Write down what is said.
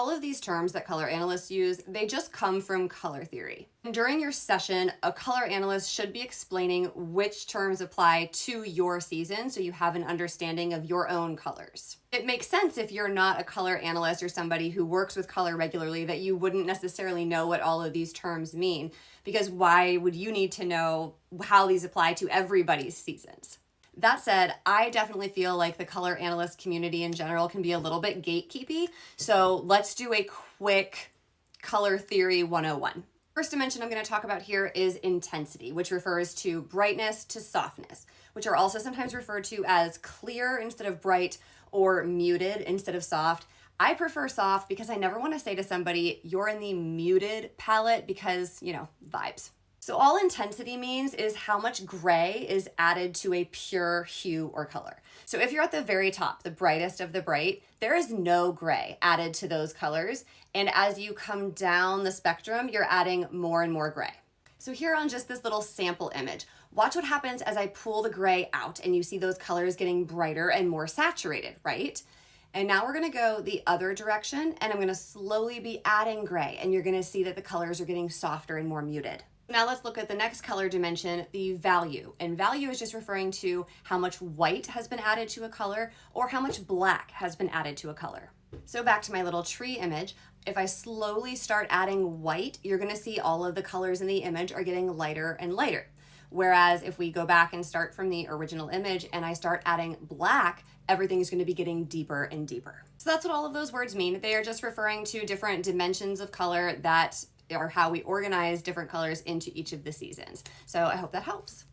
all of these terms that color analysts use, they just come from color theory. And during your session, a color analyst should be explaining which terms apply to your season so you have an understanding of your own colors. It makes sense if you're not a color analyst or somebody who works with color regularly that you wouldn't necessarily know what all of these terms mean, because why would you need to know how these apply to everybody's seasons? That said, I definitely feel like the color analyst community in general can be a little bit gatekeepy, so let's do a quick color theory 101. First dimension I'm going to talk about here is intensity, which refers to brightness to softness, which are also sometimes referred to as clear instead of bright or muted instead of soft. I prefer soft because I never want to say to somebody, you're in the muted palette because, vibes. So all intensity means is how much gray is added to a pure hue or color. So if you're at the very top, the brightest of the bright, there is no gray added to those colors. And as you come down the spectrum, you're adding more and more gray. So here on just this little sample image, watch what happens as I pull the gray out and you see those colors getting brighter and more saturated, right? And now we're gonna go the other direction and I'm gonna slowly be adding gray and you're gonna see that the colors are getting softer and more muted. Now let's look at the next color dimension, the value. And value is just referring to how much white has been added to a color or how much black has been added to a color. So back to my little tree image, if I slowly start adding white, you're gonna see all of the colors in the image are getting lighter and lighter. Whereas if we go back and start from the original image and I start adding black, everything is going to be getting deeper and deeper. So that's what all of those words mean. They are just referring to different dimensions of color that are how we organize different colors into each of the seasons. So I hope that helps.